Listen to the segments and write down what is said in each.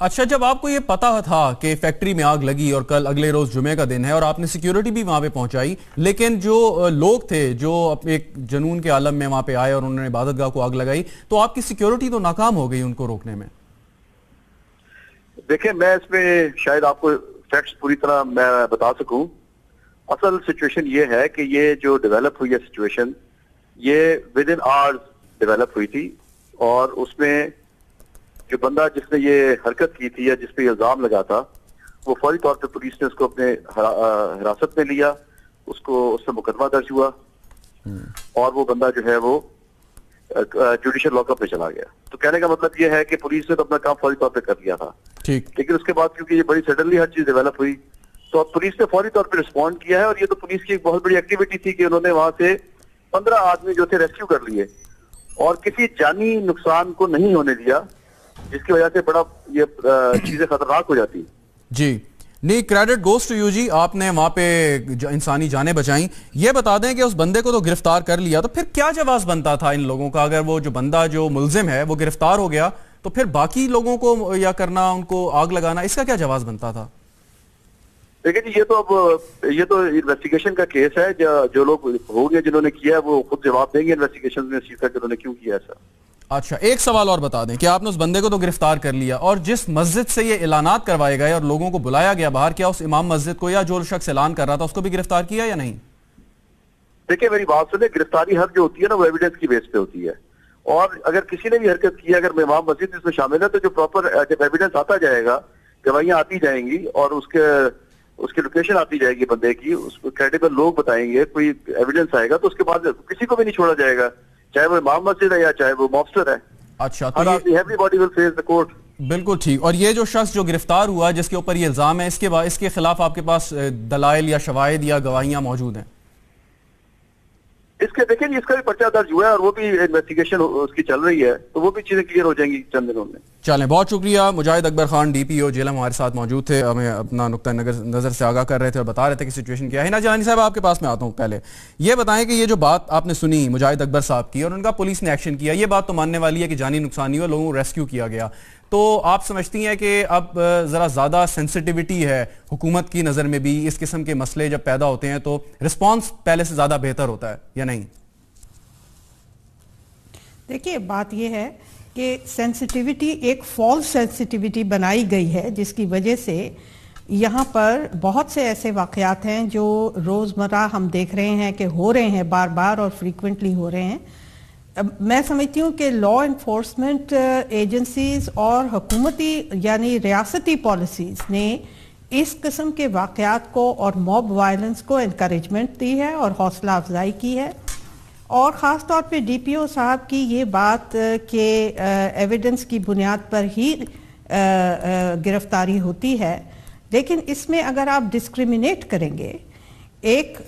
اچھا، جب آپ کو یہ پتا تھا کہ فیکٹری میں آگ لگی اور کل اگلے روز جمعے کا دن ہے اور آپ نے سیکیورٹی بھی وہاں پہ پہنچائی، لیکن جو لوگ تھے جو ایک جنون کے عالم میں وہاں پہ آئے اور انہوں نے عبادت گاہ کو آگ لگائی، تو آپ کی سیکیورٹی تو ناکام ہو گئی ان کو روکنے میں؟ دیکھیں، میں اس میں شاید آپ کو فیکٹس پوری طرح میں بتا سکوں. اصل سچویشن یہ ہے کہ یہ جو ڈیولپ ہوئی ہے سچویشن، یہ ود ان آورز ڈیولپ ہوئی تھی، اور اس میں جو بندہ جس نے یہ حرکت کی تھی یا جس پہ یہ الزام لگا تھا، وہ فوری طور پہ پولیس نے اس کو اپنے حراست میں لیا، اس سے مقدمہ درج ہوا، اور وہ بندہ جو ہے وہ جوڈیشل لاک اپ میں چلا گیا. تو کہنے کا مطلب یہ ہے کہ پولیس نے تو اپنا کام فوری طور پہ کر لیا تھا، لیکن اس کے بعد کیونکہ یہ بڑی سڈنلی ہر چیز ڈیولپ ہوئی، تو اب پولیس نے فوری طور پہ رسپونڈ کیا ہے. اور یہ تو پولیس کی ایک بہت بڑی ایکٹیویٹی تھی کہ انہوں نے وہاں سے 15 آدمی جو تھے ریسکیو کر لیے اور کسی جانی نقصان کو نہیں ہونے دیا، جس کی وجہ سے بڑا یہ چیزیں خطرناک ہو جاتی. جی نہیں، کریڈٹ گوز ٹو یو جی، آپ نے وہاں پہ انسانی جانیں بچائیں. یہ بتا دیں کہ اس بندے کو تو گرفتار کر لیا، تو پھر کیا جواز بنتا تھا ان لوگوں کا؟ اگر وہ جو بندہ جو ملزم ہے وہ گرفتار ہو گیا، تو پھر باقی لوگوں کو یا کرنا، ان کو آگ لگانا، اس کا کیا جواز بنتا تھا؟ دیکھیں جی، یہ تو انویسٹیگیشن کا کیس ہے. جو لوگ ہوں گے جنہوں نے کیا ہے وہ خود جواب دیں گے انویسٹیگیشن میں، چیز کا کہ انہوں نے کیوں کیا ایسا. اچھا، ایک سوال اور بتا دیں کہ آپ نے اس بندے کو تو گرفتار کر لیا، اور جس مسجد سے یہ اعلانات کروائے گئے اور لوگوں کو بلایا گیا باہر، کیا اس امام مسجد کو یا جو شخص اعلان کر رہا تھا اس کو بھی گرفتار کیا یا نہیں؟ دیکھیں میری بات سنیں، گرفتاری ہر جو ہوتی ہے نا وہ ایویڈنس کی بیس پہ ہوتی ہے، اور اگر کسی نے بھی حرکت کی ہے، اگر امام مسجد اس میں شامل ہے، تو جو پراپر جب ایویڈنس آتا جائے گا، گواہیاں آتی جائیں گی اور اس کی لوکیشن آتی جائے گی بندے کی، اس کو کریڈیبل لوگ بتائیں گے، کوئی ایویڈنس آئے گا، تو اس کے بعد کسی کو بھی نہیں چھوڑا جائے گا، چاہے وہ امام مسجد ہے یا چاہے وہ مابسٹر ہے. اچھا، تو everybody will face the court. بالکل ٹھیک. اور یہ جو شخص جو گرفتار ہوا جس کے اوپر یہ الزام ہے، اس کے خلاف آپ کے پاس دلائل یا شواہد یا گواہیاں موجود ہیں؟ اس کے دیکھیں جی، اس کا بھی پرچہ درج ہوا ہے اور وہ بھی انویسٹیگیشن اس کی چل رہی ہے، تو وہ بھی چیزیں کلیئر ہو جائیں گی چند دنوں میں. چلیں، بہت شکریہ. مجاہد اکبر خان DPO جیلم ہمارے ساتھ موجود تھے، ہمیں اپنا نقطہ نظر سے آگاہ کر رہے تھے اور بتا رہے تھے کہ سچویشن کیا ہے. ہنا جیلانی صاحب، آپ کے پاس میں آتا ہوں. پہلے یہ بتائیں کہ یہ جو بات آپ نے سنی مجاہد اکبر صاحب کی اور ان کا پولیس نے ایکشن کیا، یہ بات تو ماننے والی ہے کہ جانی نقصان نہیں ہوا، لوگوں کو ریسکیو کیا گیا، تو آپ سمجھتی ہیں کہ اب ذرا زیادہ سینسٹیوٹی ہے حکومت کی نظر میں بھی، اس قسم کے مسئلے جب پیدا ہوتے ہیں تو رسپانس پہلے سے زیادہ بہتر ہوتا ہے یا نہیں؟ دیکھیے، بات یہ ہے کہ سینسٹیوٹی ایک فالس سینسٹیوٹی بنائی گئی ہے، جس کی وجہ سے یہاں پر بہت سے ایسے واقعات ہیں جو روزمرہ ہم دیکھ رہے ہیں کہ ہو رہے ہیں، بار بار اور فریکوینٹلی ہو رہے ہیں. میں سمجھتی ہوں کہ لا انفورسمنٹ ایجنسیز اور حکومتی یعنی ریاستی پالیسیز نے اس قسم کے واقعات کو اور موب وائلنس کو انکریجمنٹ دی ہے اور حوصلہ افزائی کی ہے. اور خاص طور پہ DPO صاحب کی یہ بات کہ ایویڈنس کی بنیاد پر ہی گرفتاری ہوتی ہے، لیکن اس میں اگر آپ ڈسکریمنیٹ کریں گے، ایک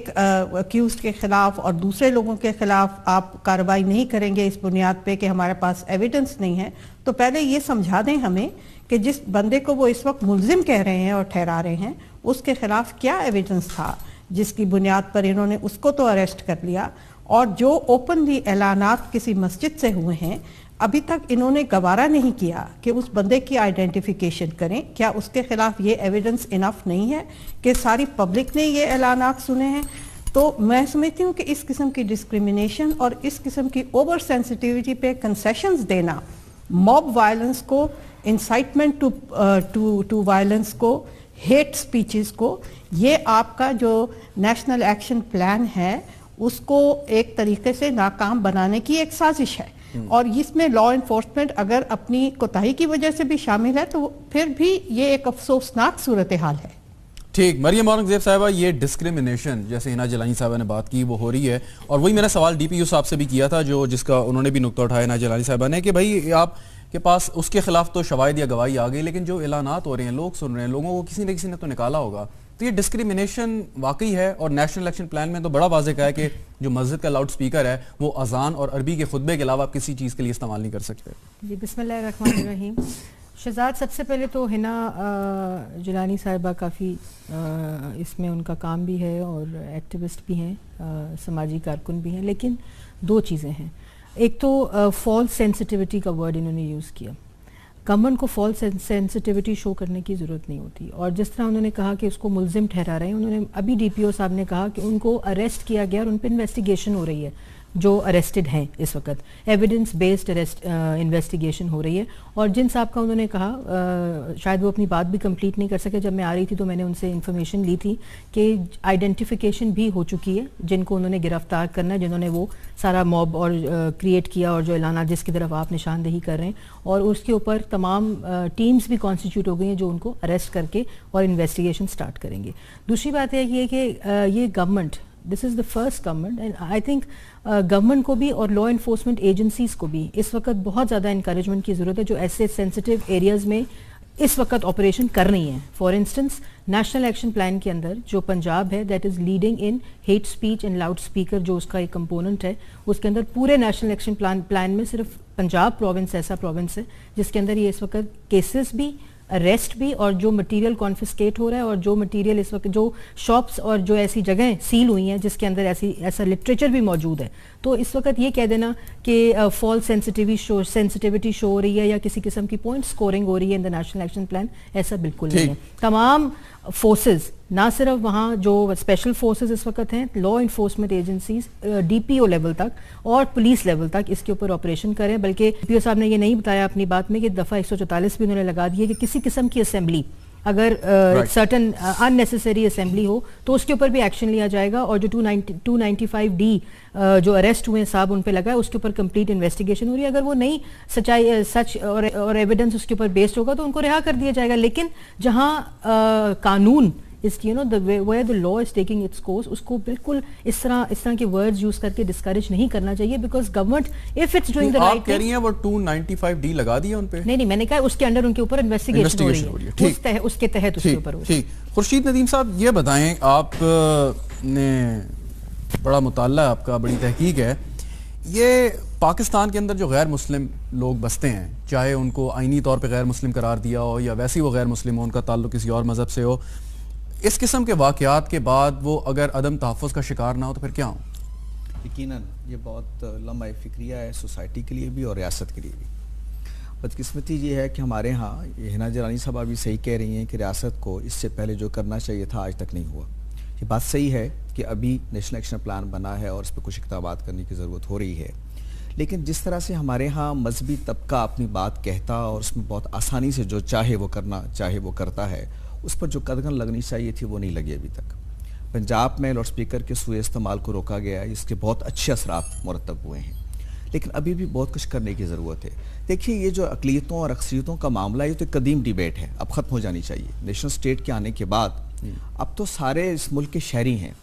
اکیوزڈ کے خلاف اور دوسرے لوگوں کے خلاف آپ کارروائی نہیں کریں گے اس بنیاد پہ کہ ہمارے پاس ایویڈنس نہیں ہے، تو پہلے یہ سمجھا دیں ہمیں کہ جس بندے کو وہ اس وقت ملزم کہہ رہے ہیں اور ٹھہرا رہے ہیں، اس کے خلاف کیا ایویڈنس تھا جس کی بنیاد پر انہوں نے اس کو تو اریسٹ کر لیا. اور جو اوپنلی اعلانات کسی مسجد سے ہوئے ہیں، ابھی تک انہوں نے گوارا نہیں کیا کہ اس بندے کی آئیڈینٹیفیکیشن کریں. کیا اس کے خلاف یہ ایویڈنس انف نہیں ہے کہ ساری پبلک نے یہ اعلانات سنے ہیں؟ تو میں سمجھتی ہوں کہ اس قسم کی ڈسکریمنیشن اور اس قسم کی اوور سینسٹیوٹی پہ کنسیشنز دینا، موب وائلنس کو، انسائٹمنٹ ٹو وائلنس کو، ہیٹ سپیچز کو، یہ آپ کا جو نیشنل ایکشن پلان ہے اس کو ایک طریقے سے ناکام بنانے کی ایک سازش ہے. اور اس میں لا انفورسمنٹ اگر اپنی کوتاہی کی وجہ سے بھی شامل ہے تو پھر بھی یہ ایک افسوسناک صورتحال ہے. ٹھیک. مریم اورنگزیب صاحبہ، یہ ڈسکریمنیشن جیسے ہنا جیلانی صاحبہ نے بات کی وہ ہو رہی ہے، اور وہی میرا سوال DPO صاحب سے بھی کیا تھا جس کا انہوں نے بھی نقطہ اٹھایا ہنا جیلانی صاحبہ نے کہ بھائی آپ کے پاس اس کے خلاف تو شواہد یا گواہی آ گئی، لیکن جو اعلانات ہو رہے ہیں، لوگ سن رہے ہیں، لوگوں کو کسی نے تو نکالا ہوگا، تو یہ ڈسکریمنیشن واقعی ہے. اور نیشنل الیکشن پلان میں تو بڑا واضح کہا ہے کہ جو مسجد کا لاؤڈ سپیکر ہے وہ اذان اور عربی کے خطبے کے علاوہ آپ کسی چیز کے لیے استعمال نہیں کر سکتے. جی، بسم اللہ الرحمن الرحیم. شہزاد، سب سے پہلے تو ہنا جیلانی صاحبہ کافی اس میں ان کا کام بھی ہے اور ایکٹیوسٹ بھی ہیں، سماجی کارکن بھی ہیں، لیکن دو چیزیں ہیں. ایک تو فالس سینسٹیوٹی کا ورڈ انہوں نے یوز کیا. گورنمنٹ کو فالس سینسٹیوٹی شو کرنے کی ضرورت نہیں ہوتی. اور جس طرح انہوں نے کہا کہ اس کو ملزم ٹھہرا رہے ہیں, انہوں نے ابھی ڈی پی او صاحب نے کہا کہ ان کو اریسٹ کیا گیا اور ان پہ انویسٹیگیشن ہو رہی ہے, جو اریسٹڈ ہیں اس وقت, ایویڈنس بیسڈ انویسٹیگیشن ہو رہی ہے. اور جن صاحب کا انہوں نے کہا, شاید وہ اپنی بات بھی کمپلیٹ نہیں کر سکے, جب میں آ رہی تھی تو میں نے ان سے انفارمیشن لی تھی کہ آئیڈینٹیفیکیشن بھی ہو چکی ہے جن کو انہوں نے گرفتار کرنا ہے, جنہوں نے وہ سارا موب اور کریٹ کیا اور جو اعلانات جس کی طرف آپ نشاندہی کر رہے ہیں, اور اس کے اوپر تمام ٹیمز بھی کانسٹیٹیوٹ ہو گئی ہیں جو ان کو اریسٹ کر کے اور انویسٹیگیشن سٹارٹ کریں گے. دوسری بات ہے یہ کہ یہ government, this is the first government, and I think government کو بھی اور لا انفورسمنٹ ایجنسیز کو بھی اس وقت بہت زیادہ انکریجمنٹ کی ضرورت ہے جو ایسے سینسٹیو ایریاز میں اس وقت آپریشن کر رہی ہیں. For instance national action plan کے اندر جو پنجاب ہے, that is leading in hate speech and loud speaker, جو اس کا ایک کمپوننٹ ہے, اس کے اندر پورے نیشنل ایکشن پلان میں صرف پنجاب پروونس ایسا پروونس ہے جس کے اندر یہ اس وقت کیسز بھی, اریسٹ بھی, اور جو مٹیریل کانفسکیٹ ہو رہا ہے, اور جو مٹیریل اس وقت جو شاپس اور جو ایسی جگہیں سیل ہوئی ہیں جس کے اندر ایسا لٹریچر بھی موجود ہے. تو اس وقت یہ کہہ دینا کہ فالس سینسٹیوٹی شو ہو رہی ہے یا کسی قسم کی پوائنٹ سکورنگ ہو رہی ہے ان دا نیشنل ایکشن پلان, ایسا بالکل نہیں ہے. تمام فورسز, نہ صرف وہاں جو اسپیشل فورسز اس وقت ہیں, law enforcement agencies D P O level تک اور پولیس لیول تک اس کے اوپر آپریشن کریں. بلکہ ڈی پی او صاحب نے یہ نہیں بتایا اپنی بات میں کہ دفعہ 144 بھی انہوں نے لگا دی ہے کہ کسی قسم کی اسمبلی اگر سرٹن ان نیسیسری اسمبلی ہو تو اس کے اوپر بھی ایکشن لیا جائے گا, اور جو 295D جو اریسٹ ہوئے ہیں صاحب ان پہ لگا ہے اس کے اوپر کمپلیٹ انویسٹیگیشن ہو رہی ہے. اگر وہ نہیں سچائی سچ اور ایویڈنس اس کے اوپر بیسڈ ہوگا تو ان کو رہا کر دیا جائے گا. لیکن جہاں قانون where the law is taking its course, اس کو بالکل اس طرح کے ورڈز یوز کر کے ڈسکریج نہیں کرنا چاہیے, because government if it's doing the right thing. آپ کہہ رہی ہیں وہ 295D لگا دیا ان پہ؟ نہیں, میں نے کہا اس کے انڈر ان کے اوپر انویسٹیگیشن ہو رہی ہے, اس کے تحت اس کے اوپر ہو رہی ہے. خورشید ندیم صاحب یہ بتائیں, آپ نے بڑا مطالعہ ہے آپ کا, بڑی تحقیق ہے, یہ پاکستان کے اندر جو غیر مسلم لوگ بستے ہیں, چاہے ان کو آئینی طور پہ غیر مسلم قرار دیا ہو یا ویسے وہ غیر مسلم ہو, ان کا تعلق کسی اور مذہب سے ہو, اس قسم کے واقعات کے بعد وہ اگر عدم تحفظ کا شکار نہ ہو تو پھر کیا ہوں؟ یقیناً یہ بہت لمحہ فکریہ ہے سوسائٹی کے لیے بھی اور ریاست کے لیے بھی. بدقسمتی یہ ہے کہ ہمارے ہاں ہنا جیلانی صاحب ابھی صحیح کہہ رہی ہیں کہ ریاست کو اس سے پہلے جو کرنا چاہیے تھا آج تک نہیں ہوا. یہ بات صحیح ہے کہ ابھی نیشنل ایکشن پلان بنا ہے اور اس پہ کچھ اقدامات کرنے کی ضرورت ہو رہی ہے, لیکن جس طرح سے ہمارے ہاں مذہبی طبقہ اپنی بات کہتا اور اس میں بہت آسانی سے جو چاہے وہ کرنا چاہے وہ کرتا ہے, اس پر جو قدغن لگنی چاہیے تھی وہ نہیں لگی ابھی تک. پنجاب میں لاؤڈ سپیکر کے سوئے استعمال کو روکا گیا ہے, اس کے بہت اچھے اثرات مرتب ہوئے ہیں, لیکن ابھی بھی بہت کچھ کرنے کی ضرورت ہے. دیکھیے یہ جو اقلیتوں اور اکثریتوں کا معاملہ ہے یہ تو ایک قدیم ڈیبیٹ ہے, اب ختم ہو جانی چاہیے. نیشنل اسٹیٹ کے آنے کے بعد اب تو سارے اس ملک کے شہری ہیں.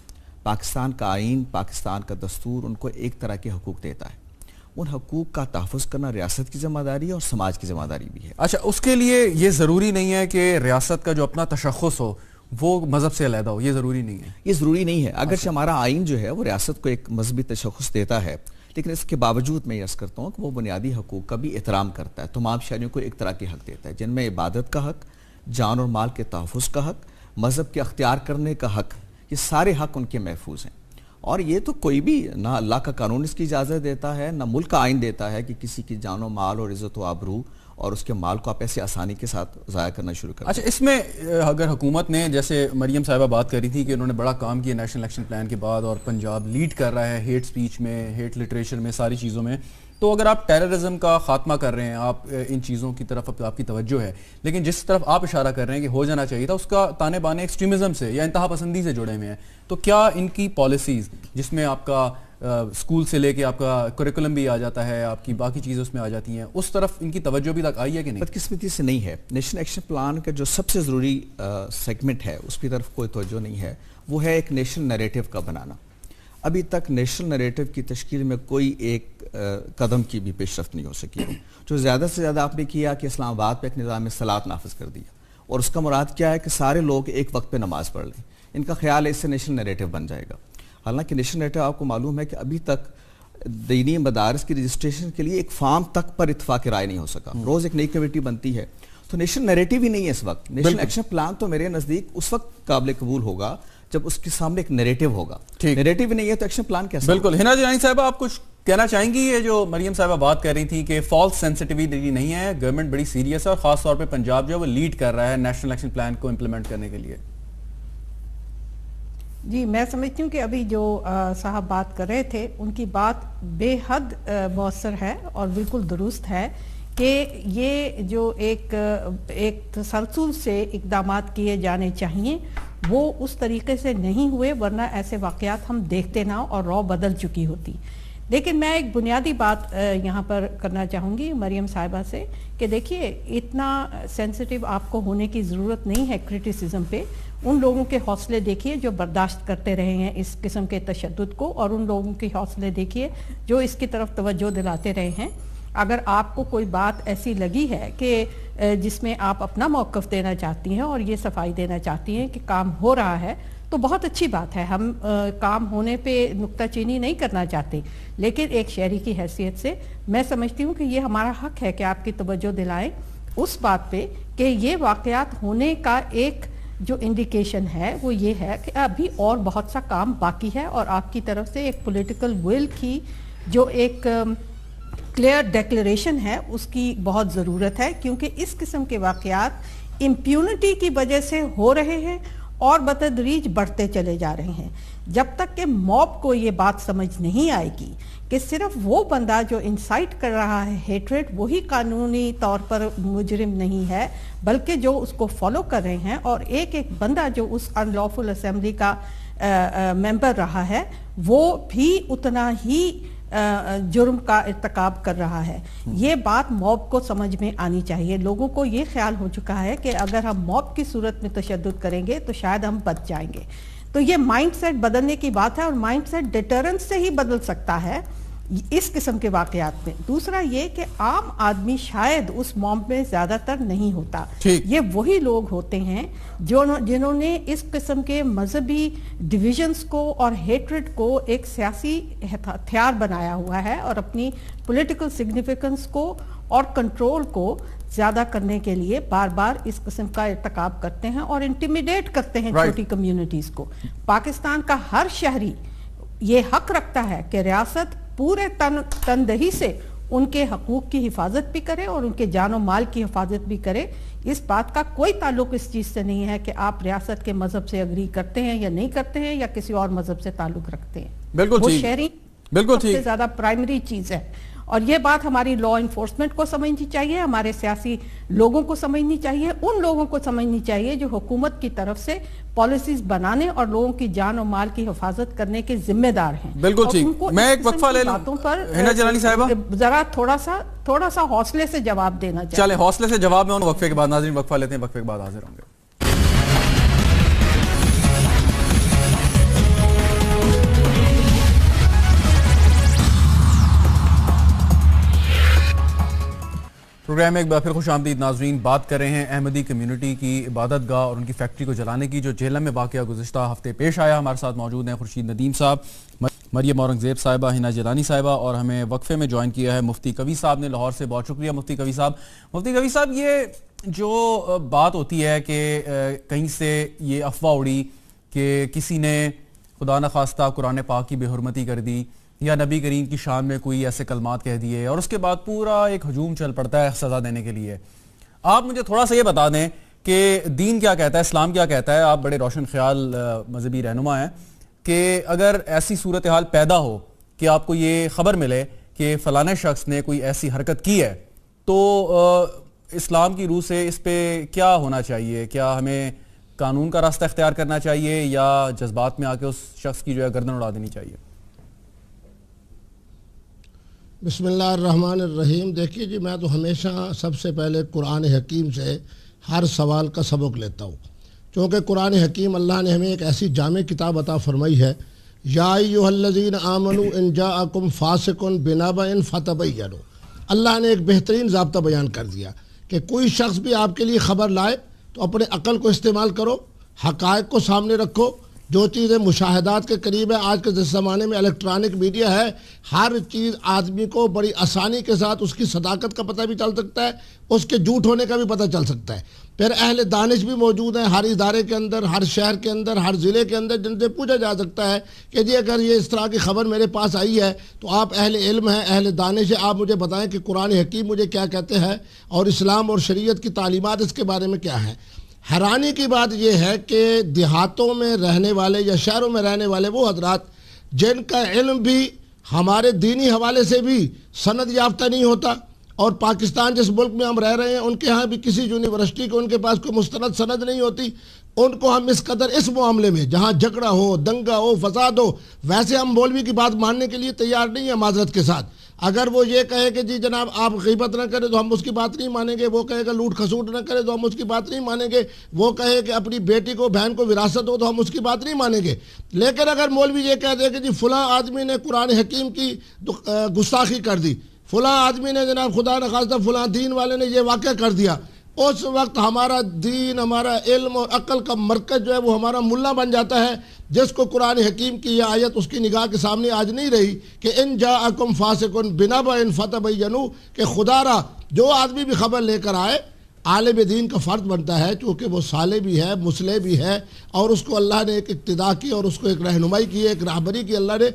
پاکستان کا آئین, پاکستان کا دستور ان کو ایک طرح کے حقوق دیتا ہے. ان حقوق کا تحفظ کرنا ریاست کی ذمہ داری ہے اور سماج کی ذمہ داری بھی ہے. اچھا, اس کے لیے یہ ضروری نہیں ہے کہ ریاست کا جو اپنا تشخص ہو وہ مذہب سے علیحدہ ہو, یہ ضروری نہیں ہے؟ یہ ضروری نہیں ہے, اگرچہ ہمارا آئین جو ہے وہ ریاست کو ایک مذہبی تشخص دیتا ہے, لیکن اس کے باوجود میں عرض کرتا ہوں کہ وہ بنیادی حقوق کا بھی احترام کرتا ہے. تمام شہریوں کو ایک طرح کے حق دیتا ہے, جن میں عبادت کا حق, جان اور مال کے تحفظ کا حق, مذہب کے اختیار کرنے کا حق, یہ سارے حق ان کے محفوظ ہیں. اور یہ تو کوئی بھی, نہ اللہ کا قانون اس کی اجازت دیتا ہے, نہ ملک کا آئین دیتا ہے کہ کسی کی جان و مال اور عزت و آبرو اور اس کے مال کو آپ ایسے آسانی کے ساتھ ضائع کرنا شروع کر. اچھا, اس میں اگر حکومت نے, جیسے مریم صاحبہ بات کر رہی تھی کہ انہوں نے بڑا کام کیا نیشنل ایکشن پلان کے بعد اور پنجاب لیڈ کر رہا ہے ہیٹ سپیچ میں, ہیٹ لٹریچر میں, ساری چیزوں میں, تو اگر آپ ٹیررزم کا خاتمہ کر رہے ہیں, آپ ان چیزوں کی طرف آپ کی توجہ ہے, لیکن جس طرف آپ اشارہ کر رہے ہیں کہ ہو جانا چاہیے تھا اس کا تانے بانے ایکسٹریمزم سے یا انتہا پسندی سے جڑے ہوئے ہیں, تو کیا ان کی پالیسیز جس میں آپ کا اسکول سے لے کے آپ کا کریکولم بھی آ جاتا ہے, آپ کی باقی چیزیں اس میں آ جاتی ہیں, اس طرف ان کی توجہ بھی تک آئی ہے کہ نہیں؟ بدقسمتی سے نہیں ہے. نیشنل ایکشن پلان کا جو سب سے ضروری سیگمنٹ ہے اس کی طرف کوئی توجہ نہیں ہے, وہ ہے ایک نیشنل نیریٹو کا بنانا. ابھی تک نیشنل نیریٹو کی تشکیل میں کوئی ایک قدم کی بھی پیش رفت نہیں ہو سکی. جو زیادہ سے زیادہ آپ نے کیا کہ اسلام آباد پہ ایک نظام صلاۃ نافذ کر دیا, اور اس کا مراد کیا ہے کہ سارے لوگ ایک وقت پہ نماز پڑھ لیں. ان کا خیال ہے اس سے نیشنل نیریٹو بن جائے گا. حالانکہ نیشنل نیریٹو آپ کو معلوم ہے کہ ابھی تک دینی مدارس کی رجسٹریشن کے لیے ایک فارم تک پر اتفاق رائے نہیں ہو سکا. روز ایک نئی کمیٹی بنتی ہے, تو نیشنل نیریٹو ہی نہیں ہے اس وقت. نیشنل ایکشن پلان تو میرے نزدیک اس وقت قابل قبول ہوگا جب اس کے سامنے ایک نیریٹو ہوگا. نیریٹو ہی نہیں ہے تو ایکشن پلان کیسے؟ بالکل. ہنا جیلانی صاحبہ, آپ کچھ کہنا چاہیں گی یہ جو مریم صاحبہ بات کر رہی تھی کہ فالس سینسٹیویٹی نہیں ہے، گورنمنٹ بڑی سیریس ہے اور خاص طور پہ پنجاب جو ہے وہ لیڈ کر رہا ہے نیشنل ایکشن پلان کو امپلیمنٹ کرنے کے لیے؟ جی میں سمجھتی ہوں کہ ابھی جو صاحب بات کر رہے تھے ان کی بات بے حد مؤثر ہے اور بالکل درست ہے کہ یہ جو ایک تسلسل سے اقدامات کیے جانے چاہیے وہ اس طریقے سے نہیں ہوئے، ورنہ ایسے واقعات ہم دیکھتے نہ اور رو بدل چکی ہوتی. لیکن میں ایک بنیادی بات یہاں پر کرنا چاہوں گی مریم صاحبہ سے کہ دیکھیے اتنا سینسٹیو آپ کو ہونے کی ضرورت نہیں ہے کرٹیسزم پہ. ان لوگوں کے حوصلے دیکھیے جو برداشت کرتے رہے ہیں اس قسم کے تشدد کو، اور ان لوگوں کے حوصلے دیکھیے جو اس کی طرف توجہ دلاتے رہے ہیں. اگر آپ کو کوئی بات ایسی لگی ہے کہ جس میں آپ اپنا موقف دینا چاہتی ہیں اور یہ صفائی دینا چاہتی ہیں کہ کام ہو رہا ہے تو بہت اچھی بات ہے. ہم کام ہونے پہ نکتہ چینی نہیں کرنا چاہتے، لیکن ایک شہری کی حیثیت سے میں سمجھتی ہوں کہ یہ ہمارا حق ہے کہ آپ کی توجہ دلائیں اس بات پہ کہ یہ واقعات ہونے کا ایک جو انڈیکیشن ہے وہ یہ ہے کہ ابھی اور بہت سا کام باقی ہے، اور آپ کی طرف سے ایک پولیٹیکل ول کی جو ایک کلیئر ڈیکلیریشن ہے اس کی بہت ضرورت ہے، کیونکہ اس قسم کے واقعات امپیونٹی کی وجہ سے ہو رہے ہیں اور بتدریج بڑھتے چلے جا رہے ہیں. جب تک کہ موب کو یہ بات سمجھ نہیں آئے گی کہ صرف وہ بندہ جو انسائٹ کر رہا ہے ہیٹریٹ وہی قانونی طور پر مجرم نہیں ہے، بلکہ جو اس کو فالو کر رہے ہیں، اور ایک ایک بندہ جو اس ان لافل اسمبلی کا ممبر رہا ہے وہ بھی اتنا ہی جرم کا ارتکاب کر رہا ہے. یہ بات موب کو سمجھ میں آنی چاہیے. لوگوں کو یہ خیال ہو چکا ہے کہ اگر ہم موب کی صورت میں تشدد کریں گے تو شاید ہم بچ جائیں گے. تو یہ مائنڈ سیٹ بدلنے کی بات ہے، اور مائنڈ سیٹ ڈیٹرنس سے ہی بدل سکتا ہے اس قسم کے واقعات میں. دوسرا یہ کہ عام آدمی شاید اس موب میں زیادہ تر نہیں ہوتا، یہ وہی لوگ ہوتے ہیں جنہوں نے اس قسم کے مذہبی ڈویژنز کو اور ہیٹریڈ کو ایک سیاسی ہتھیار بنایا ہوا ہے، اور اپنی پولیٹیکل سگنیفیکنس کو اور کنٹرول کو زیادہ کرنے کے لیے بار بار اس قسم کا ارتکاب کرتے ہیں اور انٹیمیڈیٹ کرتے ہیں چھوٹی کمیونٹیز کو. پاکستان کا ہر شہری یہ حق رکھتا ہے کہ ریاست پورے تندہی سے ان کے حقوق کی حفاظت بھی کرے اور ان کے جان و مال کی حفاظت بھی کرے. اس بات کا کوئی تعلق اس چیز سے نہیں ہے کہ آپ ریاست کے مذہب سے اگری کرتے ہیں یا نہیں کرتے ہیں یا کسی اور مذہب سے تعلق رکھتے ہیں. وہ شہری سب سے زیادہ پرائمری چیز ہے، اور یہ بات ہماری لا انفورسمنٹ کو سمجھنی چاہیے، ہمارے سیاسی لوگوں کو سمجھنی چاہیے، ان لوگوں کو سمجھنی چاہیے جو حکومت کی طرف سے پالیسیز بنانے اور لوگوں کی جان و مال کی حفاظت کرنے کے ذمہ دار ہیں. بالکل ٹھیک. میں ایک وقفہ لے لوں ہنا جیلانی صاحبہ، ذرا تھوڑا سا حوصلے سے جواب دینا چاہیے. چلیں حوصلے سے جواب میں وقفے کے بعد. ناظرین وقفہ لیتے ہیں، وقفے کے بعد حاضر ہوں گے. پروگرام میں ایک بار پھر خوش آمدید ناظرین. بات کر رہے ہیں احمدی کمیونٹی کی عبادت گاہ اور ان کی فیکٹری کو جلانے کی جو جہلم میں واقعہ گزشتہ ہفتے پیش آیا. ہمارے ساتھ موجود ہیں خورشید ندیم صاحب، مریم اورنگزیب صاحبہ، ہنا جیلانی صاحبہ، اور ہمیں وقفے میں جوائن کیا ہے مفتی قوی صاحب نے لاہور سے. بہت شکریہ مفتی قوی صاحب. مفتی قوی صاحب، یہ جو بات ہوتی ہے کہ کہیں سے یہ افواہ اڑی کہ کسی نے خدا نخواستہ قرآن پاک کی بے حرمتی کر دی یا نبی کریم کی شان میں کوئی ایسے کلمات کہہ دیے، اور اس کے بعد پورا ایک ہجوم چل پڑتا ہے سزا دینے کے لیے. آپ مجھے تھوڑا سا یہ بتا دیں کہ دین کیا کہتا ہے، اسلام کیا کہتا ہے. آپ بڑے روشن خیال مذہبی رہنما ہیں کہ اگر ایسی صورتحال پیدا ہو کہ آپ کو یہ خبر ملے کہ فلانے شخص نے کوئی ایسی حرکت کی ہے تو اسلام کی روح سے اس پہ کیا ہونا چاہیے؟ کیا ہمیں قانون کا راستہ اختیار کرنا چاہیے یا جذبات میں آ کے اس شخص کی جو ہے گردن اڑا دینی چاہیے؟ بسم اللہ الرحمن الرحیم. دیکھیے جی، میں تو ہمیشہ سب سے پہلے قرآن حکیم سے ہر سوال کا سبق لیتا ہوں، چونکہ قرآن حکیم اللہ نے ہمیں ایک ایسی جامع کتاب عطا فرمائی ہے. یا ایھا الذین آمنوا ان جاءکم فاسق بنبأ فتبینوا. اللہ نے ایک بہترین ضابطہ بیان کر دیا کہ کوئی شخص بھی آپ کے لیے خبر لائے تو اپنے عقل کو استعمال کرو، حقائق کو سامنے رکھو، جو چیزیں مشاہدات کے قریب ہے. آج کے جس زمانے میں الیکٹرانک میڈیا ہے, ہر چیز آدمی کو بڑی آسانی کے ساتھ اس کی صداقت کا پتہ بھی چل سکتا ہے, اس کے جھوٹ ہونے کا بھی پتہ چل سکتا ہے. پھر اہل دانش بھی موجود ہیں ہر ادارے کے اندر, ہر شہر کے اندر, ہر ضلع کے اندر, جن سے پوچھا جا سکتا ہے کہ جی اگر یہ اس طرح کی خبر میرے پاس آئی ہے تو آپ اہل علم ہیں, اہل دانش ہیں, آپ مجھے بتائیں کہ قرآن حکیم مجھے کیا کہتے ہیں اور اسلام اور شریعت کی تعلیمات اس کے بارے میں کیا ہیں. حیرانی کی بات یہ ہے کہ دیہاتوں میں رہنے والے یا شہروں میں رہنے والے وہ حضرات جن کا علم بھی ہمارے دینی حوالے سے بھی سند یافتہ نہیں ہوتا, اور پاکستان جس ملک میں ہم رہ رہے ہیں ان کے ہاں بھی کسی یونیورسٹی کو ان کے پاس کوئی مستند سند نہیں ہوتی, ان کو ہم اس قدر اس معاملے میں جہاں جھگڑا ہو, دنگا ہو, فساد ہو, ویسے ہم مولوی کی بات ماننے کے لیے تیار نہیں ہیں معذرت کے ساتھ. اگر وہ یہ کہے کہ جی جناب آپ غیبت نہ کریں تو ہم اس کی بات نہیں مانیں گے, وہ کہے گا لوٹ کھسوٹ نہ کرے تو ہم اس کی بات نہیں مانیں گے, وہ کہے کہ اپنی بیٹی کو بہن کو وراثت ہو تو ہم اس کی بات نہیں مانیں گے. لیکن اگر مولوی یہ کہہ دے کہ جی فلاں آدمی نے قرآن حکیم کی گستاخی کر دی, فلاں آدمی نے جناب خدا نخواستہ فلاں دین والے نے یہ واقعہ کر دیا, اس وقت ہمارا دین, ہمارا علم اور عقل کا مرکز جو ہے وہ ہمارا ملا بن جاتا ہے, جس کو قرآن حکیم کی یہ آیت اس کی نگاہ کے سامنے آج نہیں رہی کہ ان جاءکم فاسقن بنبأ فتبینوا, کہ خدا را جو آدمی بھی خبر لے کر آئے عالم دین کا فرض بنتا ہے, چونکہ وہ صالح بھی ہے, مصلح بھی ہے, اور اس کو اللہ نے ایک اقتداء کی اور اس کو ایک رہنمائی کی ہے, ایک راہبری کی اللہ نے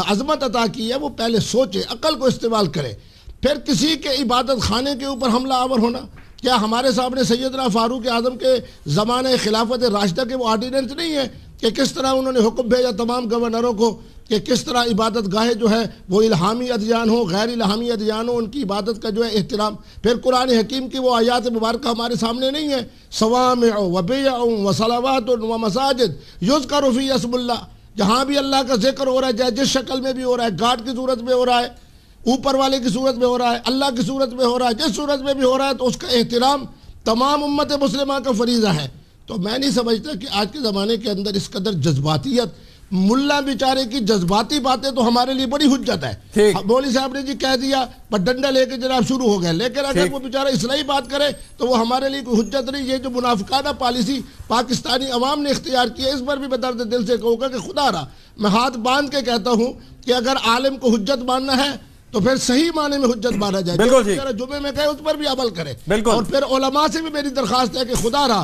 عظمت عطا کی ہے, وہ پہلے سوچے, عقل کو استعمال کرے. پھر کسی کے عبادت خانے کے اوپر حملہ آور ہونا, کیا ہمارے سامنے سیدنا فاروق اعظم کے زمانے خلافت راشدہ کے وہ آرڈیننس نہیں ہے کہ کس طرح انہوں نے حکم بھیجا تمام گورنروں کو کہ کس طرح عبادت گاہیں جو ہے وہ الہامی ادیان ہو, غیر الہامی ادیان ہو, ان کی عبادت کا جو ہے احترام. پھر قرآن حکیم کی وہ آیات مبارکہ ہمارے سامنے نہیں ہے, صوامع و بیع و صلوات و مساجد یذکر فی اسم اللہ, جہاں بھی اللہ کا ذکر ہو رہا ہے, چاہے جس شکل میں بھی ہو رہا ہے, گاڈ کی صورت میں ہو رہا ہے, اوپر والے کی صورت میں ہو رہا ہے, اللہ کی صورت میں ہو رہا ہے, جس صورت میں بھی ہو رہا ہے, تو اس کا احترام تمام امت مسلمہ کا فریضہ ہے. تو میں نہیں سمجھتا کہ آج کے زمانے کے اندر اس قدر جذباتیت, ملا بیچارے کی جذباتی باتیں تو ہمارے لیے بڑی حجت ہے. مولوی صاحب نے جی کہہ دیا پر ڈنڈا لے کے جناب شروع ہو گئے, لیکن اگر وہ بیچارہ اصلاحی بات کرے تو وہ ہمارے لیے کوئی حجت نہیں. یہ جو منافقانہ پالیسی پاکستانی عوام نے اختیار کی ہے, اس پر بھی میں درد دل سے کہوں گا کہ خدا را میں ہاتھ باندھ کے کہتا ہوں کہ اگر عالم کو حجت ماننا ہے تو پھر صحیح معنی میں حجت مانا جائے, جمعے میں کہے اس پر بھی عمل کرے. اور پھر علماء سے بھی میری درخواست ہے کہ خدا را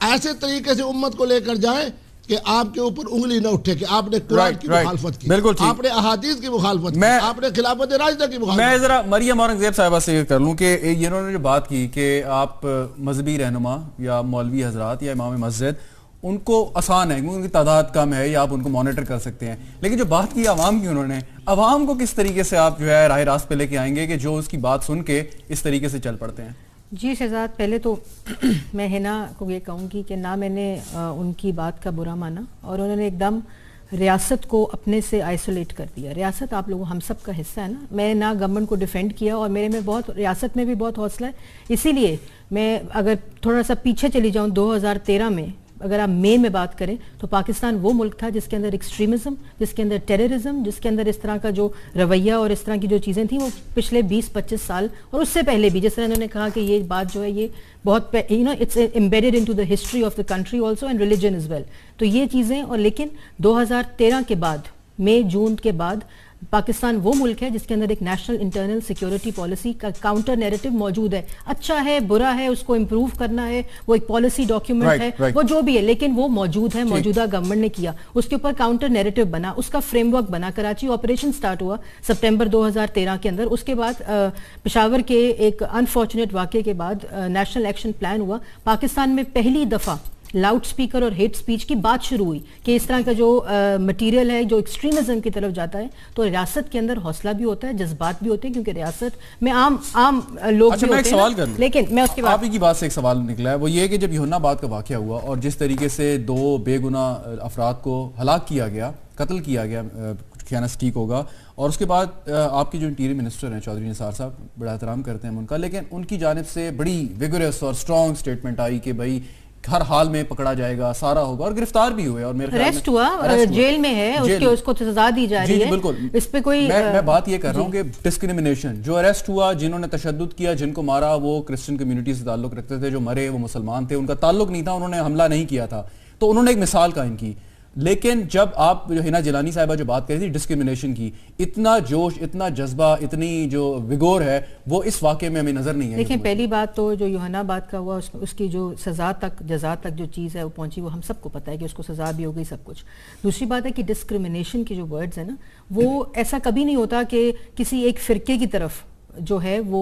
ایسے طریقے سے امت کو لے کر جائیں کہ آپ کے اوپر انگلی نہ اٹھے کہ آپ نے قرآن کی مخالفت کی, آپ نے احادیث کی مخالفت کی, آپ نے خلافت راشدہ کی مخالفت کی. میں ذرا مریم اورنگزیب صاحبہ سے یہ کر لوں کہ انہوں نے جو بات کی کہ آپ مذہبی رہنما یا مولوی حضرات یا امام مسجد ان کو آسان ہے کیونکہ ان کی تعداد کم ہے یا آپ ان کو مانیٹر کر سکتے ہیں, لیکن جو بات کی عوام کی انہوں نے, عوام کو کس طریقے سے آپ جو ہے راہ راست پہ لے کے آئیں گے کہ جو اس کی بات سن کے اس طریقے سے چل پڑتے ہیں؟ جی شہزاد, پہلے تو میں حنا کو یہ کہوں گی کہ نہ میں نے ان کی بات کا برا مانا, اور انہوں نے ایک دم ریاست کو اپنے سے آئسولیٹ کر دیا. ریاست آپ لوگوں ہم سب کا حصہ ہے نا. میں نہ گورنمنٹ کو ڈیفینڈ کیا, اور میرے میں بہت, ریاست میں بھی بہت حوصلہ ہے. اسی لیے میں اگر تھوڑا سا پیچھے چلی جاؤں 2013 میں, اگر آپ میں بات کریں تو پاکستان وہ ملک تھا جس کے اندر ایکسٹریمزم, جس کے اندر ٹیررزم, جس کے اندر اس طرح کا جو رویہ اور اس طرح کی جو چیزیں تھیں وہ پچھلے 20-25 سال اور اس سے پہلے بھی, جس طرح انہوں نے کہا کہ یہ بات جو ہے یہ بہت it's embedded into the history of the country also and religion as well. تو یہ چیزیں, اور لیکن 2013 کے بعد, مئی جون کے بعد پاکستان وہ ملک ہے جس کے اندر ایک نیشنل انٹرنل سیکیورٹی پالیسی کا کاؤنٹر نیریٹو موجود ہے. اچھا ہے, برا ہے, اس کو امپروو کرنا ہے, وہ ایک پالیسی ڈاکیومنٹ ہے, وہ جو بھی ہے, لیکن وہ موجود ہے, موجودہ گورنمنٹ نے کیا, اس کے اوپر کاؤنٹر نیریٹو بنا, اس کا فریم ورک بنا. کراچی آپریشن سٹارٹ ہوا سپٹمبر 2013 کے اندر. اس کے بعد پشاور کے ایک انفارچونیٹ واقعے کے بعد نیشنل ایکشن پلان ہوا. پاکستان میں پہلی دفعہ لاؤڈ سپیکر اور ہیٹ سپیچ کی بات شروع ہوئی کہ اس طرح کا جو مٹیریل ہے جو ایکسٹریمزم کی طرف جاتا ہے, تو ریاست کے اندر حوصلہ بھی ہوتا ہے, جذبات بھی ہوتے ہیں, کیونکہ ریاست میں عام لوگ بھی ہوتے ہیں. لیکن میں اس کے بعد آپ ہی کی بات سے ایک سوال نکلا ہے, وہ یہ کہ جب یوحنا آباد کا واقعہ ہوا اور جس طریقے سے 2 بے گناہ افراد کو ہلاک کیا گیا, قتل کیا گیا, خیانت ٹھیک ہوگا, اور اس کے بعد آپ کی جو انٹیریئر منسٹر ہیں چودھری نثار صاحب, بڑا احترام کرتے ہیں ہم ان کا, لیکن ان کی جانب سے بڑی ویگورس اور اسٹرانگ اسٹیٹمنٹ آئی کہ بھائی ہر حال میں پکڑا جائے گا, سارا ہوگا, اور گرفتار بھی ہوئے, اور میرے خیال میں ریسٹ ہوا, جیل میں ہے, اس کو سزا دی جا رہی ہے. بالکل, اس پہ کوئی میں بات یہ کر رہا ہوں کہ ڈسکریمنیشن, جو اریسٹ ہوا, جنہوں نے تشدد کیا, جن کو مارا وہ کرسچن کمیونٹی سے تعلق رکھتے تھے, جو مرے وہ مسلمان تھے, ان کا تعلق نہیں تھا, انہوں نے حملہ نہیں کیا تھا, تو انہوں نے ایک مثال قائم کی. لیکن جب آپ جو ہنا جیلانی صاحبہ جو بات کر رہی تھی ڈسکرمنیشن کی، اتنا جوش، اتنا جذبہ، اتنی جو وگور ہے وہ اس واقعے میں ہمیں نظر نہیں ہے. دیکھیں پہلی بات تو جو یوحنا بات کا ہوا اس کی جو سزا تک جزا تک جو چیز ہے وہ پہنچی، وہ ہم سب کو پتہ ہے کہ اس کو سزا بھی ہو گئی سب کچھ. دوسری بات ہے کہ ڈسکرمنیشن کی جو ورڈز ہیں نا وہ ایسا کبھی نہیں ہوتا کہ کسی ایک فرقے کی طرف جو ہے وہ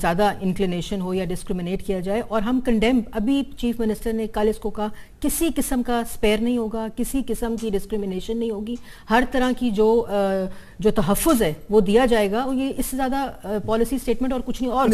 زیادہ انکلینیشن ہو یا ڈسکرمنیٹ کیا جائے. اور ہم کنڈیم، ابھی چیف منسٹر نے کل اس کو کہا کسی قسم کا سپیئر نہیں ہوگا، کسی قسم کی ڈسکرمنیشن نہیں ہوگی، ہر طرح کی جو تحفظ ہے وہ دیا جائے گا. اور یہ اس سے زیادہ پالیسی سٹیٹمنٹ اور کچھ نہیں. اور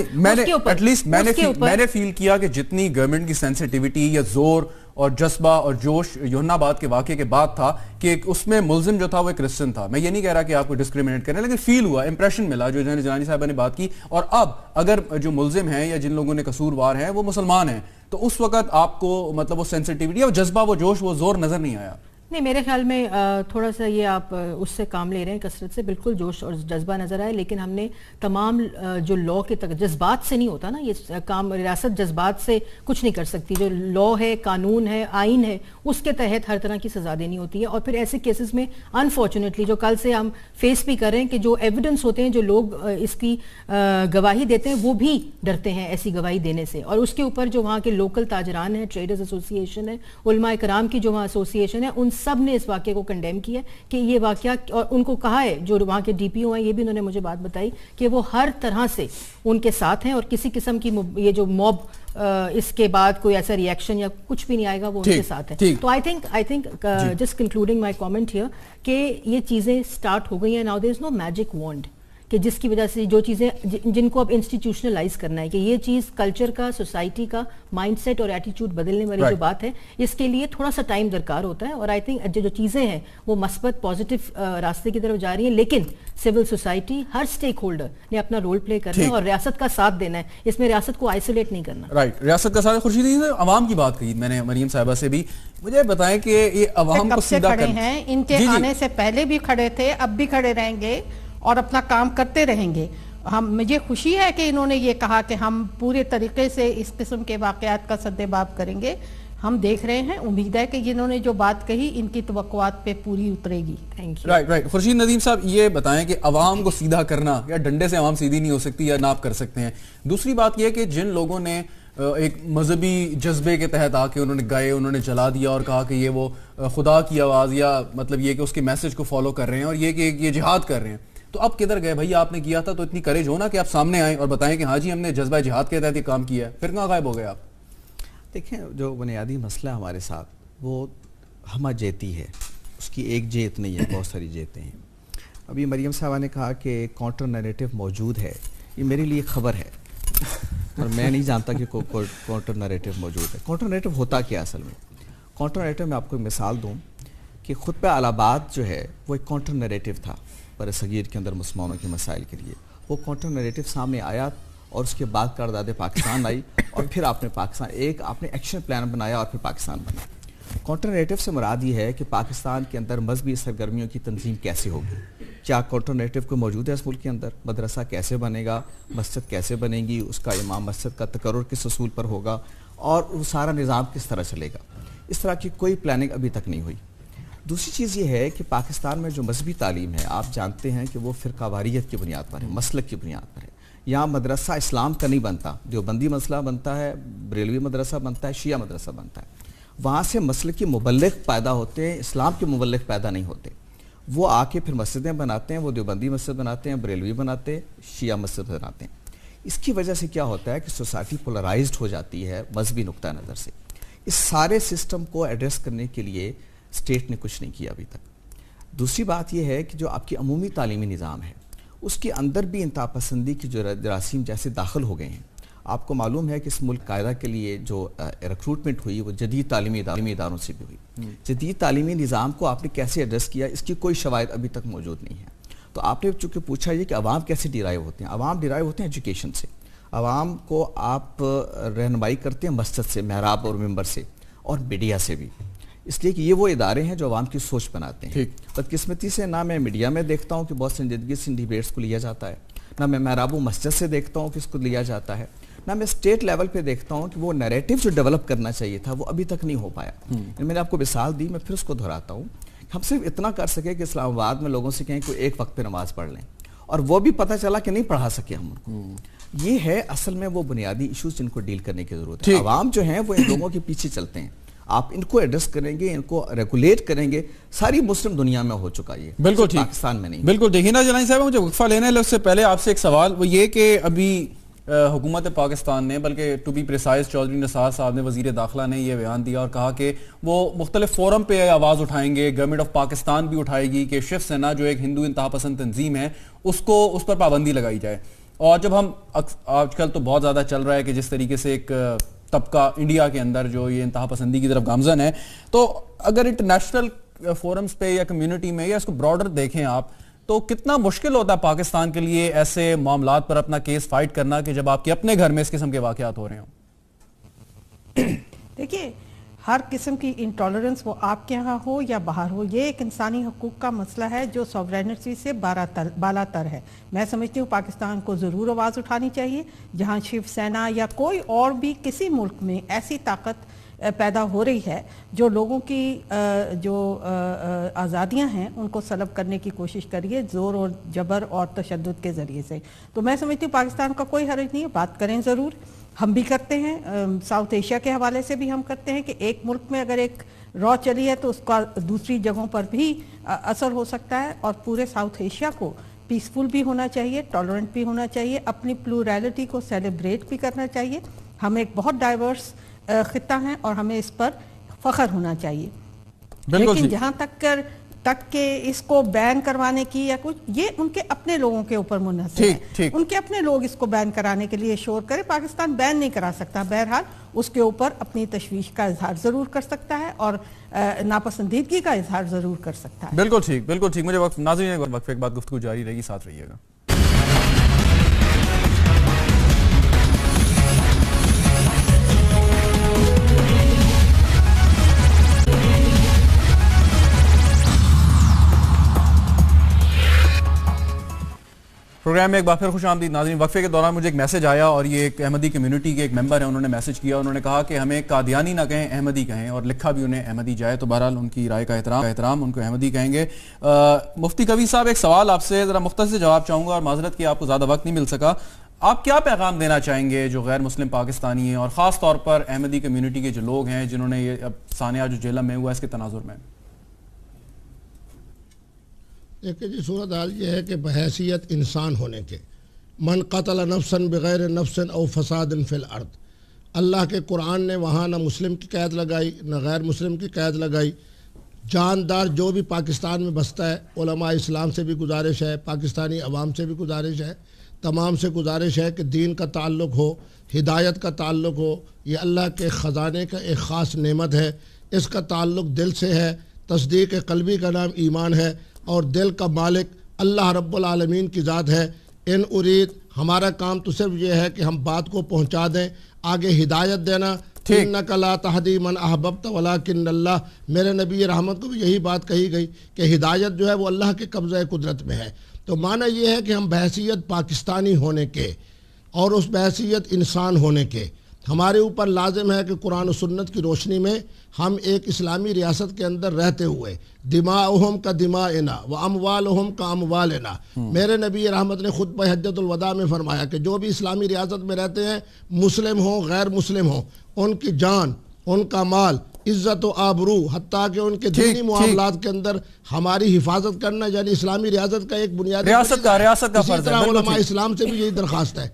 میں نے فیل کیا کہ جتنی گورنمنٹ کی سینسٹیوٹی یا زور اور جذبہ اور جوش یوحنا آباد کے واقعے کے بعد تھا کہ اس میں ملزم جو تھا وہ ایک کرسچن تھا. میں یہ نہیں کہہ رہا کہ آپ کو ڈسکریمنیٹ کریں، لیکن فیل ہوا، امپریشن ملا جو جیلانی صاحبہ نے بات کی. اور اب اگر جو ملزم ہیں یا جن لوگوں نے قصوروار ہیں وہ مسلمان ہیں تو اس وقت آپ کو مطلب وہ سینسٹیوٹی اور جذبہ، وہ جوش، وہ زور نظر نہیں آیا. نہیں، میرے خیال میں تھوڑا سا یہ آپ اس سے کام لے رہے ہیں کثرت سے. بالکل جوش اور جذبہ نظر آئے، لیکن ہم نے تمام جو لا کے تک جذبات سے نہیں ہوتا نا یہ کام، ریاست جذبات سے کچھ نہیں کر سکتی. جو لا ہے، قانون ہے، آئین ہے، اس کے تحت ہر طرح کی سزا دینی ہوتی ہے. اور پھر ایسے کیسز میں انفارچونیٹلی جو کل سے ہم فیس بھی کر رہے ہیں کہ جو ایویڈنس ہوتے ہیں، جو لوگ اس کی گواہی دیتے ہیں وہ بھی ڈرتے ہیں ایسی گواہی دینے سے. اور اس کے اوپر جو وہاں کے لوکل تاجران ہیں، ٹریڈرز ایسوسی ایشن ہے، علماء کرام کی جو وہاں ایسوسی ایشن ہے، ان سب نے اس واقعے کو کنڈیم کیا کہ یہ واقعہ، اور ان کو کہا ہے جو وہاں کے ڈی پی او ہیں، یہ بھی انہوں نے مجھے بات بتائی کہ وہ ہر طرح سے ان کے ساتھ ہیں اور کسی قسم کی یہ جو موب اس کے بعد کوئی ایسا ری ایکشن یا کچھ بھی نہیں آئے گا، وہ ان کے ساتھ ہے. تو I think just concluding my comment here کہ یہ چیزیں سٹارٹ ہو گئی ہیں. Now there is no magic wand کہ جس کی وجہ سے جو چیزیں جن کو اب انسٹیٹیوشنلائز کرنا ہے کہ یہ چیز کلچر کا، سوسائٹی کا مائنڈ سیٹ اور ایٹیٹیوڈ بدلنے والی جو بات ہے، اس کے لیے تھوڑا سا ٹائم درکار ہوتا ہے. اور آئی تھنک جو چیزیں ہیں وہ مثبت پازیٹیو راستے کی طرف جا رہی ہیں، لیکن سول سوسائٹی، ہر اسٹیک ہولڈر نے اپنا رول پلے کرنا ہے اور ریاست کا ساتھ دینا ہے. اس میں ریاست کو آئسولیٹ نہیں کرنا. رائٹ، ریاست کا ساتھ. خورشید جی عوام کی بات کہی میں نے مریم صاحبہ سے بھی، مجھے بتائیں کہ یہ عوام کو سیدھا کھڑے ہیں، ان کے آنے سے پہلے بھی کھڑے تھے، اب بھی کھڑے رہیں گے اور اپنا کام کرتے رہیں گے. مجھے خوشی ہے کہ انہوں نے یہ کہا کہ ہم پورے طریقے سے اس قسم کے واقعات کا سدباب کریں گے. ہم دیکھ رہے ہیں، امید ہے کہ جنہوں نے جو بات کہی ان کی توقعات پہ پوری اترے گی. Thank you. Right. Khurshid Nadeem صاحب یہ بتائیں کہ عوام کو سیدھا کرنا، یا ڈنڈے سے عوام سیدھی نہیں ہو سکتی یا نہ آپ کر سکتے ہیں. دوسری بات یہ کہ جن لوگوں نے ایک مذہبی جذبے کے تحت آ کے انہوں نے گائے، انہوں نے جلا دیا اور کہا کہ یہ وہ خدا کی آواز، یا مطلب یہ کہ اس کے میسج کو فالو کر رہے ہیں اور یہ کہ یہ جہاد کر رہے ہیں، تو اب کدھر گئے بھائی؟ آپ نے کیا تھا تو اتنی کریج ہونا کہ آپ سامنے آئیں اور بتائیں کہ ہاں جی ہم نے جذبہ جہاد کے تحت یہ کام کیا ہے. پھر کہاں غائب ہو گئے آپ؟ دیکھیں، جو بنیادی مسئلہ ہمارے ساتھ وہ ہمہ جیتی ہے. اس کی ایک جیت نہیں ہے، بہت ساری جیتیں ہیں. ابھی مریم صاحبہ نے کہا کہ کاؤنٹر نیریٹو موجود ہے. یہ میرے لیے خبر ہے اور میں نہیں جانتا کہ کاؤنٹر نیریٹو موجود ہے. کاؤنٹر نیریٹو ہوتا کیا اصل میں؟ کاؤنٹر نیریٹو میں آپ کو ایک مثال دوں کہ خطبہ الہاباد جو ہے وہ ایک کاؤنٹر نیریٹو تھا بر صغیر کے اندر مسلمانوں کے مسائل کے لیے. وہ کاؤنٹر نیریٹو سامنے آیا اور اس کے بعد قرارداد پاکستان آئی اور پھر آپ نے ایکشن پلان بنایا اور پھر پاکستان بنا. کاؤنٹر نیریٹو سے مراد یہ ہے کہ پاکستان کے اندر مذہبی سرگرمیوں کی تنظیم کیسے ہوگی. کیا کاؤنٹر نیریٹو کو موجود ہے اس ملک کے اندر؟ مدرسہ کیسے بنے گا، مسجد کیسے بنے گی، اس کا امام مسجد کا تقرر کس اصول پر ہوگا اور وہ سارا نظام کس طرح چلے گا. اس طرح کی کوئی پلاننگ ابھی تک نہیں ہوئی. دوسری چیز یہ ہے کہ پاکستان میں جو مذہبی تعلیم ہے آپ جانتے ہیں کہ وہ فرقہ واریت کی بنیاد پر ہے، مسلک کی بنیاد پر ہے. یہاں مدرسہ اسلام کا نہیں بنتا، دیوبندی مسئلہ بنتا ہے، بریلوی مدرسہ بنتا ہے، شیعہ مدرسہ بنتا ہے. وہاں سے مسلکی مبلغ پیدا ہوتے ہیں، اسلام کے مبلغ پیدا نہیں ہوتے. وہ آ کے پھر مسجدیں بناتے ہیں، وہ دیوبندی مسجد بناتے ہیں، بریلوی بناتے ہیں، شیعہ مسجد بناتے ہیں. اس کی وجہ سے کیا ہوتا ہے کہ سوسائٹی پولرائزڈ ہو جاتی ہے مذہبی نقطہ نظر سے. اس سارے سسٹم کو ایڈریس کرنے کے لیے اسٹیٹ نے کچھ نہیں کیا ابھی تک. دوسری بات یہ ہے کہ جو آپ کی عمومی تعلیمی نظام ہے اس کے اندر بھی انتہا پسندی کی جو جراثیم جیسے داخل ہو گئے ہیں. آپ کو معلوم ہے کہ اس ملک قاعدہ کے لیے جو ریکروٹمنٹ ہوئی وہ جدید تعلیمی اداروں سے بھی ہوئی. جدید تعلیمی نظام کو آپ نے کیسے ایڈریس کیا، اس کی کوئی شواہد ابھی تک موجود نہیں ہے. تو آپ نے چونکہ پوچھا یہ کہ عوام کیسے ڈیرائیو ہوتے ہیں. عوام ڈیرائیو ہوتے ہیں ایجوکیشن سے. عوام کو آپ رہنمائی کرتے ہیں مسجد سے، محراب اور ممبر سے، اور میڈیا سے بھی. اس لیے کہ یہ وہ ادارے ہیں جو عوام کی سوچ بناتے ہیں. بدقسمتی سے نہ میں میڈیا میں دیکھتا ہوں کہ بہت سنجیدگی سے ڈیبیٹس کو لیا جاتا ہے، نہ میں محراب و مسجد سے دیکھتا ہوں کہ اس کو لیا جاتا ہے، میں اسٹیٹ لیول پہ دیکھتا ہوں کہ وہ نیریٹو جو ڈیولپ کرنا چاہیے تھا وہ ابھی تک نہیں ہو پایا. میں نے آپ کو مثال دی, میں پھر اس کو دہراتا ہوں. ہم صرف اتنا کر سکے کہ اسلام آباد میں لوگوں سے کہیں کوئی ایک وقت پہ نماز پڑھ لیں, اور وہ بھی پتہ چلا کہ نہیں پڑھا سکے ہم ان کو. یہ ہے اصل میں وہ بنیادی ایشوز جن کو ڈیل کرنے کی ضرورت ہے. عوام جو ہیں وہ ان لوگوں کے پیچھے چلتے ہیں. آپ ان کو ایڈریس کریں گے, ان کو ریگولیٹ کریں گے. ساری مسلم دنیا میں ہو چکا یہ, بالکل ٹھیک, پاکستان میں نہیں. بالکل ٹھیک. ہنا جیلانی صاحب, مجھے وقفہ لینا ہے, اس سے پہلے آپ سے ایک سوال, وہ یہ کہ ابھی حکومت پاکستان نے, بلکہ ٹو بی پریسائز چودھری نثار صاحب نے, وزیر داخلہ نے یہ بیان دیا اور کہا کہ وہ مختلف فورم پہ آواز اٹھائیں گے, گورنمنٹ آف پاکستان بھی اٹھائے گی کہ شیو سینا جو ایک ہندو انتہا پسند تنظیم ہے اس پر پابندی لگائی جائے. اور جب ہم آج کل تو بہت زیادہ چل رہا ہے کہ جس طریقے سے ایک طبقہ انڈیا کے اندر جو یہ انتہا پسندی کی طرف گامزن ہے, تو اگر انٹرنیشنل فورمز پہ یا کمیونٹی میں یا اس کو براڈر دیکھیں آپ, تو کتنا مشکل ہوتا ہے پاکستان کے لیے ایسے معاملات پر اپنا کیس فائٹ کرنا کہ جب آپ کے اپنے گھر میں اس قسم کے واقعات ہو رہے ہوں؟ دیکھیے, ہر قسم کی انٹالرنس وہ آپ کے ہاں ہو یا باہر ہو, یہ ایک انسانی حقوق کا مسئلہ ہے جو سوورینٹی سے بالا تر ہے. میں سمجھتی ہوں پاکستان کو ضرور آواز اٹھانی چاہیے. جہاں شیو سینا یا کوئی اور بھی کسی ملک میں ایسی طاقت پیدا ہو رہی ہے جو لوگوں کی جو آزادیاں ہیں ان کو سلب کرنے کی کوشش کریے زور اور جبر اور تشدد کے ذریعے سے, تو میں سمجھتی ہوں پاکستان کا کوئی حرج نہیں ہے, بات کریں ضرور. ہم بھی کرتے ہیں, ساؤتھ ایشیا کے حوالے سے بھی ہم کرتے ہیں کہ ایک ملک میں اگر ایک را چلی ہے تو اس کا دوسری جگہوں پر بھی اثر ہو سکتا ہے. اور پورے ساؤتھ ایشیا کو پیسفل بھی ہونا چاہیے, ٹالرنٹ بھی ہونا چاہیے, اپنی پلورالٹی کو سیلیبریٹ بھی کرنا چاہیے. ہم ایک بہت ڈائیورس خطہ ہیں اور ہمیں اس پر فخر ہونا چاہیے. لیکن جہاں تک کہ اس کو بین کروانے کی یا کچھ, یہ ان کے اپنے لوگوں کے اوپر منحصر ہے. ان کے اپنے لوگ اس کو بین کرانے کے لیے شور کرے. پاکستان بین نہیں کرا سکتا. بہرحال اس کے اوپر اپنی تشویش کا اظہار ضرور کر سکتا ہے اور ناپسندیدگی کا اظہار ضرور کر سکتا ہے. بالکل ٹھیک, بالکل ٹھیک. مجھے ناظرین وقفے کے بعد گفتگو جاری رہے گی, ساتھ رہیے گا. پروگرام میں ایک بار پھر خوش آمدید ناظرین. وقفے کے دوران مجھے ایک میسج آیا, اور یہ ایک احمدی کمیونٹی کے ایک ممبر ہیں, انہوں نے میسج کیا, انہوں نے کہا کہ ہمیں قادیانی نہ کہیں, احمدی کہیں, اور لکھا بھی انہیں احمدی جائے. تو بہرحال ان کی رائے کا احترام, ان کو احمدی کہیں گے. مفتی قوی صاحب, ایک سوال آپ سے ذرا مختصر جواب چاہوں گا, اور معذرت کہ آپ کو زیادہ وقت نہیں مل سکا. آپ کیا پیغام دینا چاہیں گے جو غیر مسلم پاکستانی ہیں, اور خاص طور پر احمدی کمیونٹی کے جو لوگ ہیں جنہوں نے یہ سانحہ جو جیلم میں ہوا اس کے تناظر میں؟ دیکھیں جی, صورتحال یہ ہے کہ بحیثیت انسان ہونے کے, من قتل نفسا بغیر نفس او فساد فی الارض, اللہ کے قرآن نے وہاں نہ مسلم کی قید لگائی نہ غیر مسلم کی قید لگائی. جاندار جو بھی پاکستان میں بستا ہے, علماء اسلام سے بھی گزارش ہے, پاکستانی عوام سے بھی گزارش ہے, تمام سے گزارش ہے کہ دین کا تعلق ہو, ہدایت کا تعلق ہو. یہ اللہ کے خزانے کا ایک خاص نعمت ہے. اس کا تعلق دل سے ہے. تصدیق قلبی کا نام ایمان ہے, اور دل کا مالک اللہ رب العالمین کی ذات ہے. ان ارید, ہمارا کام تو صرف یہ ہے کہ ہم بات کو پہنچا دیں, آگے ہدایت دینا. انک لا تہدی من احببت ولکن اللہ, میرے نبی رحمت کو بھی یہی بات کہی گئی کہ ہدایت جو ہے وہ اللہ کے قبضہ قدرت میں ہے. تو معنی یہ ہے کہ ہم بحیثیت پاکستانی ہونے کے اور اس بحیثیت انسان ہونے کے ہمارے اوپر لازم ہے کہ قرآن و سنت کی روشنی میں ہم ایک اسلامی ریاست کے اندر رہتے ہوئے دماؤہم کا دماءنا و اموالہم کا اموالنا, میرے نبی رحمت نے خطبہ حجۃ الوداع میں فرمایا کہ جو بھی اسلامی ریاست میں رہتے ہیں, مسلم ہوں غیر مسلم ہوں, ان کی جان, ان کا مال, عزت و آبرو, حتیٰ کہ ان کے دینی معاملات کے اندر ہماری حفاظت کرنا, یعنی اسلامی ریاست کا ایک بنیادی ریاست کا فرض ہے. علماء اسلام سے بھی یہی درخواست ہے.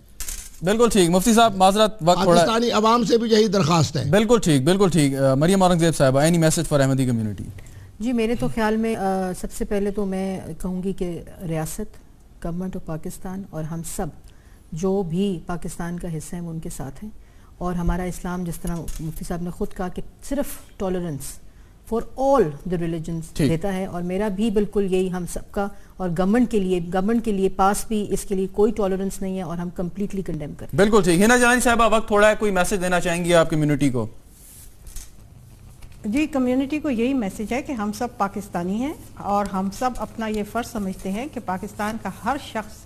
بالکل ٹھیک. مفتی صاحب معذرت, وقت تھوڑا, پاکستانی عوام سے بھی یہی درخواست ہے. بالکل ٹھیک, بالکل ٹھیک. مریم اورنگزیب صاحبہ, any message for Ahmadi community? جی, میرے تو خیال میں سب سے پہلے تو میں کہوں گی کہ ریاست, گورنمنٹ آف پاکستان اور ہم سب جو بھی پاکستان کا حصہ ہیں وہ ان کے ساتھ ہیں. اور ہمارا اسلام جس طرح مفتی صاحب نے خود کہا کہ صرف tolerance for all the religions دیتا ہے, اور میرا بھی بالکل یہی ہم سب کا, اور گورنمنٹ کے لیے پاس بھی اس کے لیے کوئی ٹالرنس نہیں ہے, اور ہم کمپلیٹلی کنڈیم کرتے ہیں. بالکل ٹھیک. ہنا جیلانی صاحبہ, وقت تھوڑا ہے, کوئی میسج دینا چاہیں گی آپ کمیونٹی کو؟ جی, کمیونٹی کو یہی میسج ہے کہ ہم سب پاکستانی ہیں, اور ہم سب اپنا یہ فرض سمجھتے ہیں کہ پاکستان کا ہر شخص